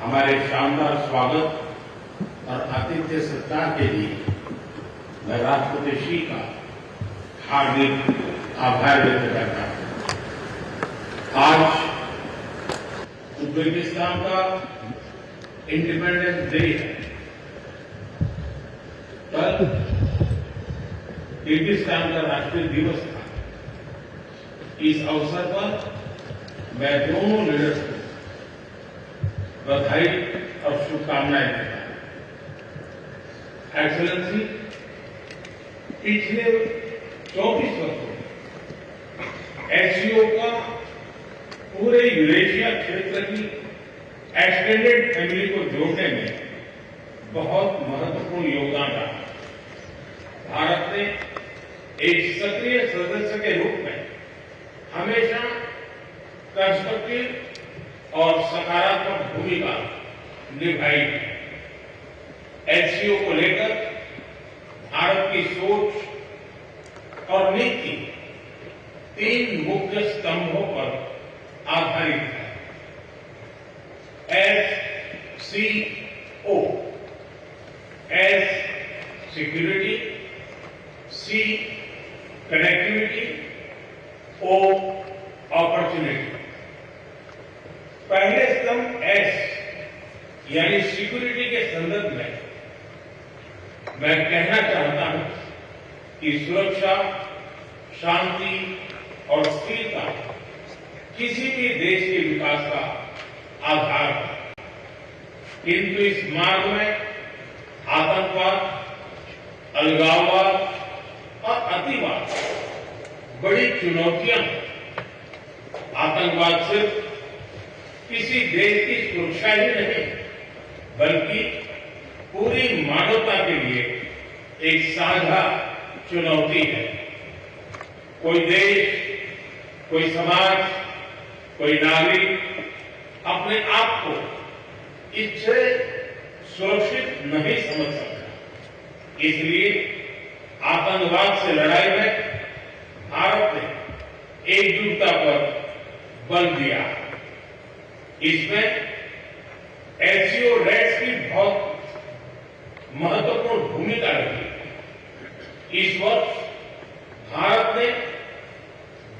हमारे शानदार स्वागत और आतिथ्य सत्कार के लिए मैं राष्ट्रपति श्री का हार्दिक आभार व्यक्त करता हूं। आज उज्बेकिस्तान का इंडिपेंडेंस डे है। कल किर्गिस्तान का राष्ट्रीय दिवस था। इस अवसर पर मैं दोनों लीडर्स को बधाई और शुभकामनाएं देता हूं। एक्सेलेंसी, पिछले 24 वर्षों में एससीओ का पूरे यूरेशिया क्षेत्र की एक्सटेंडेड फैमिली को जोड़ने में बहुत महत्वपूर्ण योगदान रहा। भारत ने एक सक्रिय सदस्य के रूप में हमेशा कंस्ट्रक्टिव और सकारात्मक भूमिका निभाई है। एससीओ को लेकर भारत की सोच और नीति 3 मुख्य स्तंभों पर आधारित है। एससीओ, एस सिक्योरिटी, सी कनेक्टिविटी, ओ अपॉर्चुनिटी। पहले स्तंभ एस यानी सिक्योरिटी के संदर्भ में मैं कहना चाहता हूं कि सुरक्षा, शांति और स्थिरता किसी भी देश के विकास का आधार है। किंतु इस मार्ग में आतंकवाद, अलगाववाद और अतिवाद बड़ी चुनौतियां हैं। आतंकवाद सिर्फ किसी देश की सुरक्षा ही नहीं बल्कि पूरी मानवता के लिए एक साझा चुनौती है। कोई देश, कोई समाज, कोई नागरिक अपने आप को इससे सुरक्षित नहीं समझ सकता। इसलिए आतंकवाद से लड़ाई में भारत ने एकजुटता पर बल दिया। इसमें एससीओ रेट्स की बहुत महत्वपूर्ण भूमिका रही। इस वर्ष भारत ने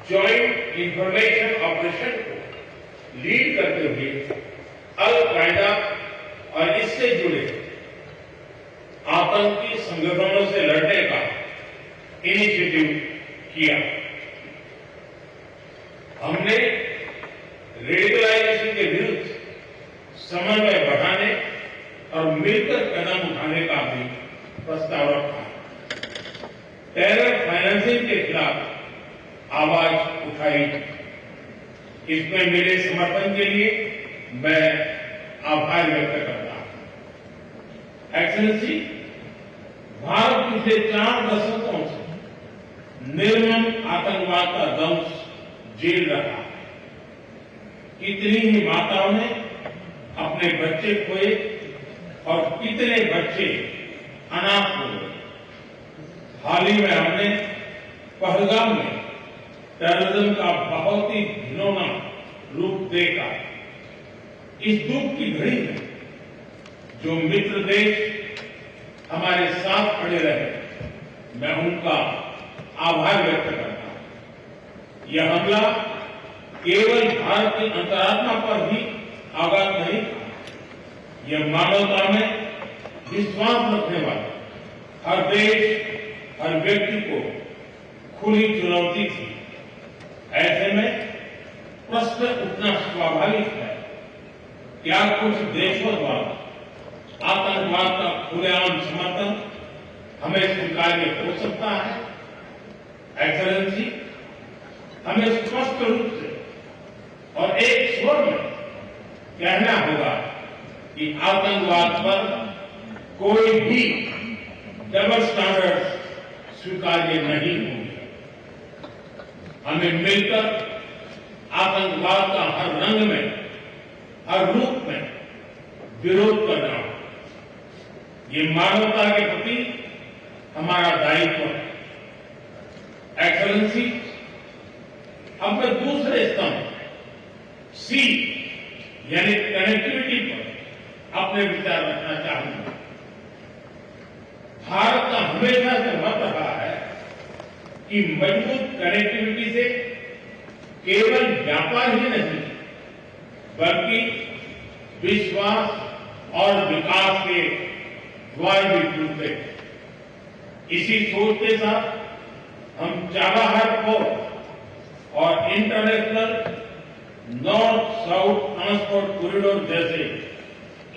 जॉइंट इंफॉर्मेशन ऑपरेशन को लीड करते हुए अल कायदा और इससे जुड़े आतंकी संगठनों से लड़ने का इनिशिएटिव किया। हमने रेडिकलाइजेशन के विरुद्ध समन्वय बढ़ाने और मिलकर कदम उठाने का भी प्रस्ताव रखा। टेरर फाइनेंसिंग के खिलाफ आवाज उठाई। इसमें मेरे समर्थन के लिए मैं आभार व्यक्त करता हूं। एक्सेलेंसी, भारत पिछले 4 दशकों से निर्मम आतंकवाद का दंश झेल रहा है। कितनी ही माताओं ने अपने बच्चे खोए और कितने बच्चे अनाथ हो गए। हाल ही में हमने पहलगाम में टेररिज्म का बहुत ही घिनौना रूप देखा। इस दुख की घड़ी में जो मित्र देश हमारे साथ खड़े रहे, मैं उनका आभार व्यक्त करता हूं। यह हमला केवल भारत की अंतरात्मा पर ही आघात नहीं था, यह मानवता में विश्वास रखने वाले हर देश, हर व्यक्ति को खुली चुनौती थी। ऐसे में प्रश्न उठना स्वाभाविक है, क्या कुछ देशों द्वारा आतंकवाद का खुलेआम समर्थन हमें स्वीकार्य हो सकता है? एक्सेलेंसी, हमें स्पष्ट रूप से और एक स्वर में कहना होगा कि आतंकवाद पर कोई भी डबल स्टैंडर्ड स्वीकार्य नहीं होंगे। हमें मिलकर आतंकवाद का हर रंग में, हर रूप में विरोध करना होगा। ये मानवता के प्रति हमारा दायित्व है। एक्सेलेंसी, अब मैं दूसरे स्तंभ सी यानी कनेक्टिविटी पर अपने विचार रखना चाहूंगा। भारत का हमेशा से मत रहा है कि मजबूत कनेक्टिविटी से केवल व्यापार ही नहीं बल्कि विश्वास और विकास के द्वार भी खुलते हैं। इसी सोच के साथ हम चाबहार पोर्ट और international north south transport corridor जैसे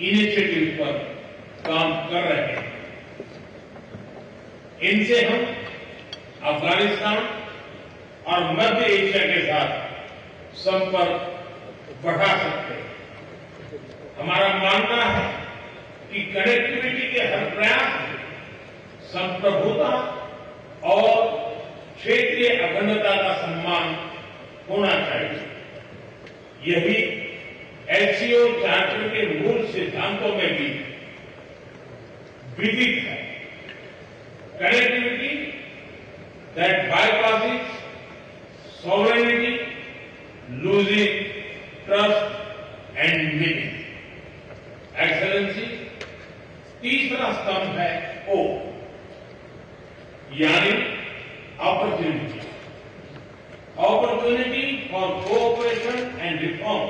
इनिशिएटिव पर काम कर रहे हैं। इनसे हम अफगानिस्तान और मध्य एशिया के साथ संपर्क बढ़ा सकते हैं। हमारा मानना है कि कनेक्टिविटी के हर प्रयास में संप्रभुता और क्षेत्रीय अखंडता का सम्मान होना चाहिए। यही एससीओ चार्टर के मूल सिद्धांतों में भी विदित है। Connectivity that bypasses sovereignty, losing trust and meaning. Excellency, तीसरा स्तंभ है ओ यानी opportunity. Opportunity for cooperation and reform.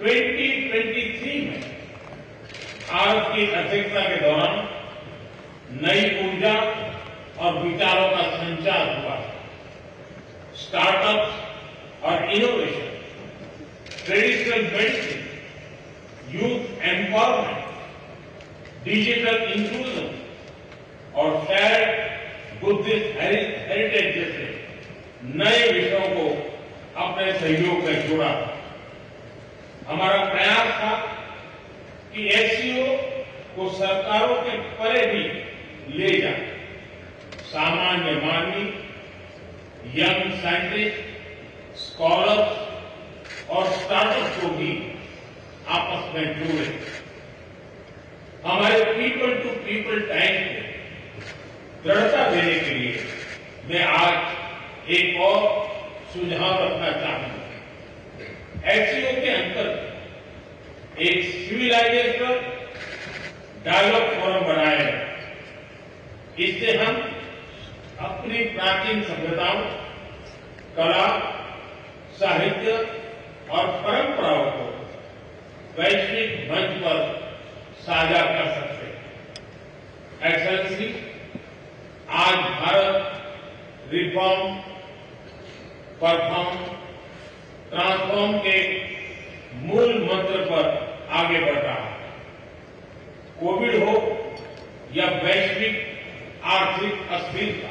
2023 में भारत की अध्यक्षता के दौरान नई ऊर्जा और विचारों का संचार हुआ। स्टार्टअप्स और innovation, traditional medicine, youth empowerment, digital inclusion और शेयर्ड बुद्धिस्ट हेरिटेज जैसे नए विषयों को अपने सहयोग में जोड़ा। हमारा प्रयास था कि एससीओ को सरकारों के परे भी ले जाए। सामान्य मानवी, यंग साइंटिस्ट, स्कॉलर्स और स्टार्टअप को भी आपस में जोड़े। हमारे पीपल टू पीपल टाइम को दृढ़ता देने के लिए मैं आज एक और सुझाव रखना चाहूंगा। एससीओ के अंतर्गत एक सिविलाइजेशन डायलॉग फोरम बनाया गया। इससे हम अपनी प्राचीन सभ्यताओं, कला, साहित्य और परंपराओं को वैश्विक मंच पर साझा कर सकते हैं। एक्सेलेंसी, आज भारत रिफॉर्म, परफॉर्म, ट्रांसफॉर्म के मूल मंत्र पर आगे बढ़ रहा है। कोविड हो या वैश्विक आर्थिक अस्थिरता,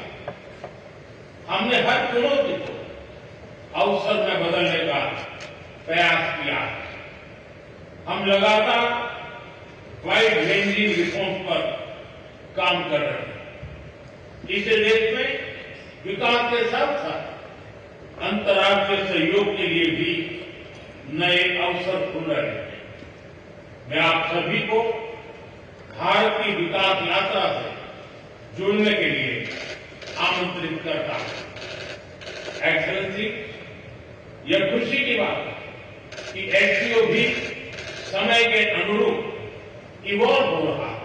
हमने हर चुनौती को अवसर में बदलने का प्रयास किया है। हम लगातार वाइड रेंजिंग रिफॉर्म पर काम कर रहे हैं। इसे देश में विकास के साथ साथ अंतर्राष्ट्रीय सहयोग के लिए भी नए अवसर खुल रहे हैं। मैं आप सभी को भारत की विकास यात्रा से जुड़ने के लिए आमंत्रित करता हूं। एक्सेलेंसी, यह खुशी की बात है कि एससीओ भी समय के अनुरूप इवॉल्व हो रहा है।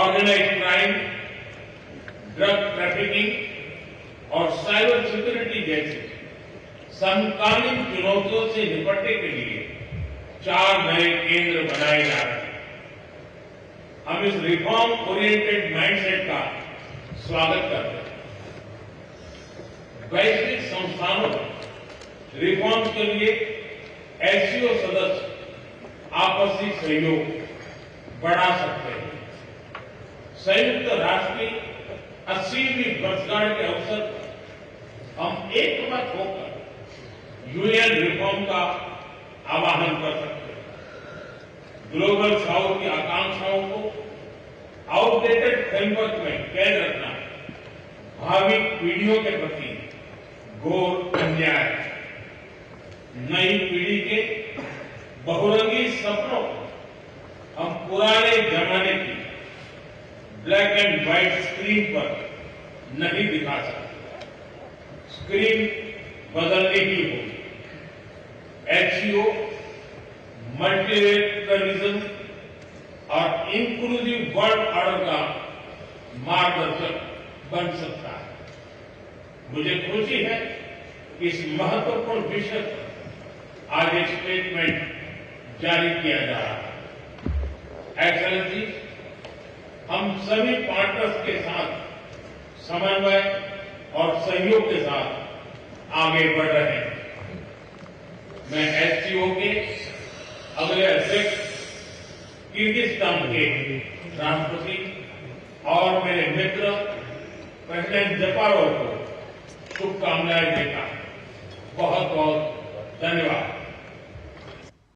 ऑर्गेनाइज्ड क्राइम, ड्रग ट्रैफिकिंग और साइबर सिक्योरिटी जैसे समकालीन चुनौतियों से निपटने के लिए 4 नए केंद्र बनाए जा रहे हैं। हम इस रिफॉर्म ओरिएंटेड माइंडसेट का स्वागत करते हैं। वैश्विक संस्थानों में रिफॉर्म्स के लिए एससीओ सदस्य आपसी सहयोग बढ़ा सकते हैं। संयुक्त राष्ट्र की 80वीं वर्षगांठ के अवसर पर हम एकमत होकर यूएन रिफॉर्म का आह्वान कर सकते हैं। ग्लोबल साउथ की आकांक्षाओं को आउटडेटेड फ्रेमवर्क में कैद रखना भावी पीढ़ियों के प्रति घोर अन्याय है। नई पीढ़ी के बहुरंगी सपनों को हम पुराने जमाने की ब्लैक एंड व्हाइट स्क्रीन पर नहीं दिखा सकते। स्क्रीन बदलनी ही होगी। एचसीओ मल्टीलेटरलिज्म और इंक्लूसिव वर्ल्ड ऑर्डर का मार्गदर्शक बन सकता है। मुझे खुशी है कि इस महत्वपूर्ण विषय पर आज एक स्टेटमेंट जारी किया जा रहा है। एक्सेलेंसी, हम सभी पार्टनर्स के साथ समन्वय और सहयोग के साथ आगे बढ़ रहे हैं। मैं एससीओ के अगले अध्यक्ष किर्गिस्तान के राष्ट्रपति और मेरे मित्र प्रेसिडेंट जपारोव को शुभकामनाएं देता हूं। बहुत बहुत धन्यवाद।